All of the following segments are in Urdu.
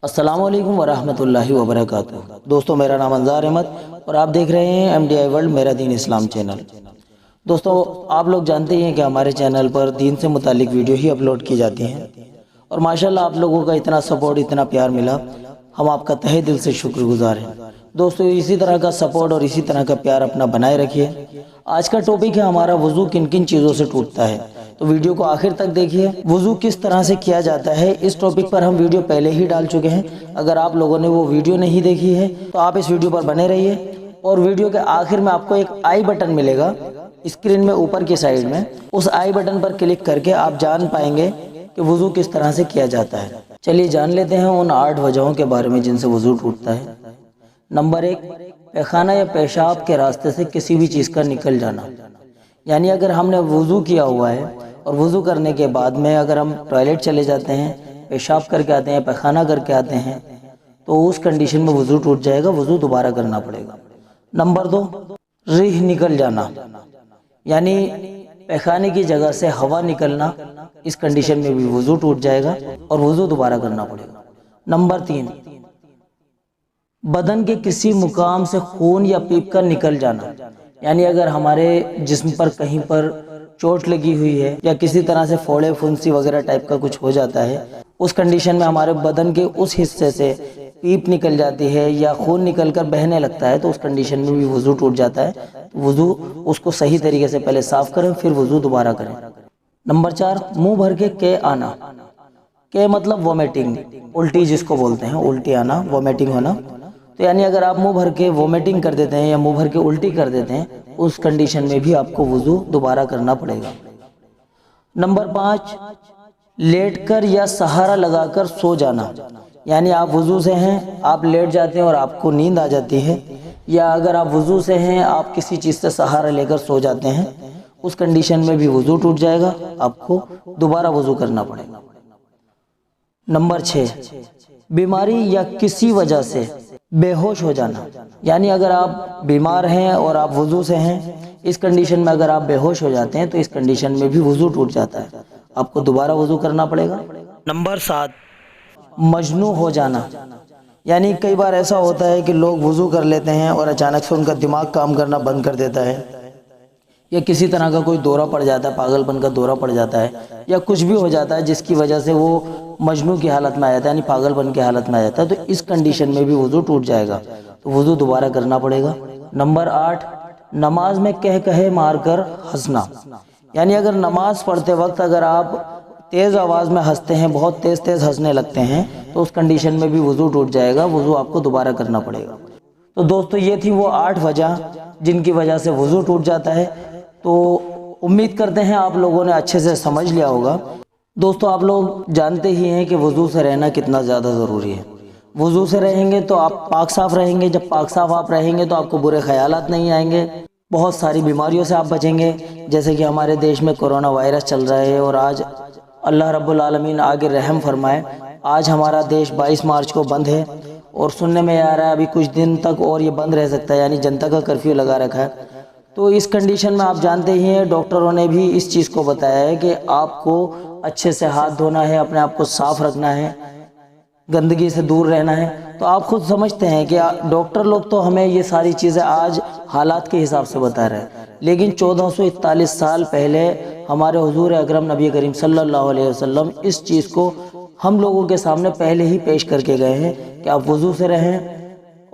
السلام علیکم ورحمۃ اللہ وبرکاتہ۔ دوستو میرا نام انظار احمد اور آپ دیکھ رہے ہیں MDI ورلڈ میرا دین اسلام چینل۔ دوستو آپ لوگ جانتے ہیں کہ ہمارے چینل پر دین سے متعلق ویڈیو ہی اپلوڈ کی جاتی ہیں اور ماشاءاللہ آپ لوگوں کا اتنا سپورٹ، اتنا پیار ملا، ہم آپ کا تہہ دل سے شکر گزار ہیں۔ دوستو اسی طرح کا سپورٹ اور اسی طرح کا پیار اپنا بنائے رکھیے۔ آج کا ٹاپک ہے ہمارا وضو کن کن چیزوں سے ٹوٹتا ہے، تو ویڈیو کو آخر تک دیکھیے۔ وضو کس طرح سے کیا جاتا ہے اس ٹاپک پر ہم ویڈیو پہلے ہی ڈال چکے ہیں، اگر آپ لوگوں نے وہ ویڈیو نہیں دیکھی ہے تو آپ اس ویڈیو پر بنے رہیے۔ اور ویڈیو کے آخر میں آپ کو ایک آئی بٹن ملے گا اسکرین میں اوپر کی سائیڈ میں، اس آئی بٹن پر کلک کر کے آپ جان پائیں گے کہ وضو کس طرح سے کیا جاتا ہے۔ چلیے جان لیتے ہیں ان 8 وجہوں کے بارے میں جن سے وضو ٹوٹتا ہے۔ نمبر 1، پیخانہ یا پیشاب کے راستے سے کسی بھی چیز کا نکل جانا۔ یعنی اگر ہم نے وضو کیا ہوا ہے اور وضو کرنے کے بعد میں اگر ہم ٹوائلٹ چلے جاتے ہیں، پیشاب کر کے آتے ہیں، پیخانہ کر کے آتے ہیں، تو اس کنڈیشن میں وضو ٹوٹ جائے گا، وضو دوبارہ کرنا پڑے گا۔ نمبر 2، ریح نکل جانا، یعنی پیخانے کی جگہ سے ہوا نکلنا، اس کنڈیشن میں بھی وضو ٹوٹ جائے گا اور وضو دوبارہ کرنا پڑے گا۔ نمبر 3، بدن کے کسی مقام سے خون یا پیپ کا نکل جانا، یعنی اگر ہمارے جسم پر کہیں پر چوٹ لگی ہوئی ہے یا کسی طرح سے پھوڑے پھنسی وغیرہ ٹائپ کا کچھ ہو جاتا ہے، اس کنڈیشن میں ہمارے بدن کے اس حصے سے پیپ نکل جاتی ہے یا خون نکل کر بہنے لگتا ہے، تو اس کنڈیشن میں بھی وضو ٹوٹ جاتا ہے۔ وضو اس کو صحیح طریقے سے پہلے صاف کریں پھر وضو دوبارہ کریں۔ نمبر 4، منہ بھر کے آنا۔ کے مطلب وومیٹنگ، الٹی جس کو بولتے ہیں، الٹی آنا، وومیٹنگ ہونا۔ تو یعنی اگر آپ منہ بھر کے وومیٹنگ کر دیتے ہیں یا منہ بھر کے الٹی کر دیتے ہیں، اس کنڈیشن میں بھی آپ کو وضو دوبارہ کرنا پڑے گا۔ نمبر 5، لیٹ کر یا سہارا لگا کر سو جانا، یعنی آپ وضو سے ہیں، آپ لیٹ جاتے ہیں اور آپ کو نیند آ جاتی ہے، یا اگر آپ وضو سے ہیں آپ کسی چیز سے سہارا لے کر سو جاتے ہیں، اس کنڈیشن میں بھی وضو ٹوٹ جائے گا، آپ کو دوبارہ وضو کرنا پڑے گا۔ نمبر 6، بیماری یا کسی وجہ سے بے ہوش ہو جانا، یعنی اگر آپ بیمار ہیں اور آپ وضو سے ہیں، اس کنڈیشن میں اگر آپ بے ہوش ہو جاتے ہیں تو اس کنڈیشن میں بھی وضو ٹوٹ جاتا ہے، آپ کو دوبارہ وضو کرنا پڑے گا۔ نمبر 7، مجنون ہو جانا، یعنی کئی بار ایسا ہوتا ہے کہ لوگ وضو کر لیتے ہیں اور اچانک سے ان کا دماغ کام کرنا بند کر دیتا ہے، یا کسی طرح کا کوئی دورہ پڑ جاتا ہے، پاگل پن کا دورہ پڑ جاتا ہے، یا کچھ بھی ہو جاتا ہے جس کی وجہ سے وہ مجنون کی حالت میں آ جاتا ہے، یعنی پاگل پن کی حالت میں آ جاتا ہے، تو اس کنڈیشن میں بھی وضو ٹوٹ جائے گا، تو وضو دوبارہ کرنا پڑے گا۔ نمبر 8، نماز میں کہے مار کر ہنسنا، یعنی اگر نماز پڑھتے وقت اگر آپ تیز آواز میں ہنستے ہیں، بہت تیز تیز ہنسنے لگتے ہیں، تو اس کنڈیشن میں بھی وضو ٹوٹ جائے گا، وضو آپ کو دوبارہ کرنا پڑے گا۔ تو دوستو یہ تھی وہ 8 وجہ جن کی وجہ سے وضو ٹوٹ جاتا ہے۔ تو امید کرتے ہیں آپ لوگوں نے اچھے سے سمجھ لیا ہوگا۔ دوستو آپ لوگ جانتے ہی ہیں کہ وضو سے رہنا کتنا زیادہ ضروری ہے۔ وضو سے رہیں گے تو آپ پاک صاف رہیں گے، جب پاک صاف آپ رہیں گے تو آپ کو برے خیالات نہیں آئیں گے، بہت ساری بیماریوں سے آپ بچیں گے، جیسے کہ ہمارے دیش میں کورونا وائرس چل رہا ہے، اور آج اللہ رب العالمین آگے رحم فرمائے، آج ہمارا دیش 22 مارچ کو بند ہے، اور سننے میں آ رہا ہے ابھی کچھ دن تک اور یہ بند رہ سکتا ہے، یعنی جنتا کا کرفیو لگا رکھا ہے۔ تو اس کنڈیشن میں آپ جانتے ہی ہیں ڈاکٹروں نے بھی اس چیز کو بتایا ہے کہ آپ کو اچھے سے ہاتھ دھونا ہے، اپنے آپ کو صاف رکھنا ہے، گندگی سے دور رہنا ہے۔ تو آپ خود سمجھتے ہیں کہ ڈاکٹر لوگ تو ہمیں یہ ساری چیزیں آج حالات کے حساب سے بتا رہے ہیں، لیکن 1441 سال پہلے ہمارے حضور اکرم نبی کریم صلی اللہ علیہ وسلم اس چیز کو ہم لوگوں کے سامنے پہلے ہی پیش کر کے گئے ہیں کہ آپ وضو سے رہیں،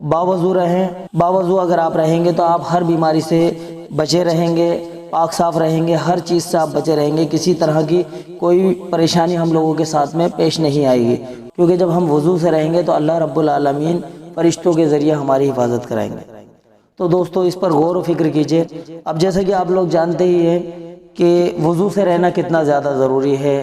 باوضو رہیں۔ باوضو اگر آپ رہیں گے تو آپ ہر بیماری سے بچے رہیں گے، پاک صاف رہیں گے، ہر چیز سے آپ بچے رہیں گے، کسی طرح کی کوئی پریشانی ہم لوگوں کے ساتھ میں پیش نہیں آئے گی، کیونکہ جب ہم وضو سے رہیں گے تو اللہ رب العالمین فرشتوں کے ذریعے ہماری حفاظت کرائیں گے۔ تو دوستو اس پر غور و فکر کیجئے۔ اب جیسے کہ آپ لوگ جانتے ہی ہیں کہ وضو سے رہنا کتنا زیادہ ضروری ہے،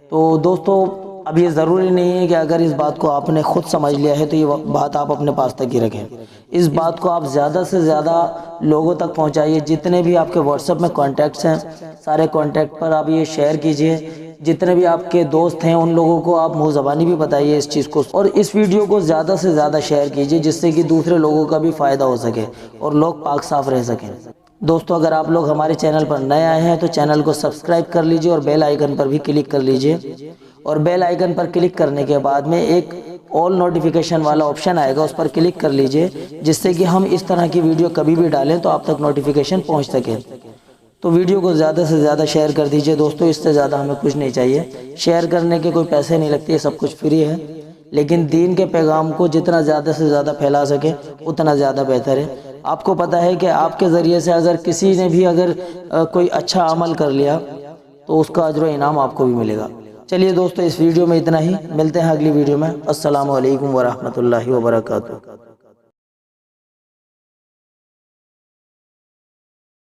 تو دوستو اب یہ ضروری نہیں ہے کہ اگر اس بات کو آپ نے خود سمجھ لیا ہے تو یہ بات آپ اپنے پاس تک ہی رکھیں، اس بات کو آپ زیادہ سے زیادہ لوگوں تک پہنچائیے، جتنے بھی آپ کے واٹس ایپ میں کانٹیکٹس ہیں سارے کانٹیکٹ پر آپ یہ شیئر کیجئے، جتنے بھی آپ کے دوست ہیں ان لوگوں کو آپ منہ زبانی بھی بتائیے اس چیز کو، اور اس ویڈیو کو زیادہ سے زیادہ شیئر کیجئے جس سے کہ دوسرے لوگوں کا بھی فائدہ ہو سکے اور لوگ پاک صاف رہ سکیں۔ دوستو اگر آپ لوگ ہمارے چینل پر نئے آئے ہیں تو چینل کو سبسکرائب کر لیجئے اور بیل آئیکن پر بھی کلک کر لیجئے، اور بیل آئیکن پر کلک کرنے کے بعد میں ایک آل نوٹیفیکیشن والا آپشن آئے گا، اس پر کلک کر لیجئے، جس سے کہ ہم اس طرح کی ویڈیو کبھی بھی ڈالیں تو آپ تک نوٹیفیکیشن پہنچ سکے۔ تو ویڈیو کو زیادہ سے زیادہ شیئر کر دیجئے دوستو، اس سے زیادہ ہمیں کچھ نہیں چاہیے، شیئر کرنے کے کوئی پیسے نہیں لگتے، یہ سب کچھ فری ہے، لیکن دین کے پیغام کو جتنا زیادہ سے زیادہ پھیلا سکے اتنا زیادہ بہتر ہے۔ آپ کو پتہ ہے کہ آپ کے ذریعے سے اگر کسی نے بھی اگر کوئی اچھا عمل کر لیا تو اس کا اجر و انعام آپ کو بھی ملے گا۔ چلیے دوستو، اس ویڈیو میں اتنا ہی، ملتے ہیں اگلی ویڈیو میں۔ السلام علیکم ورحمۃ اللہ وبرکاتہ۔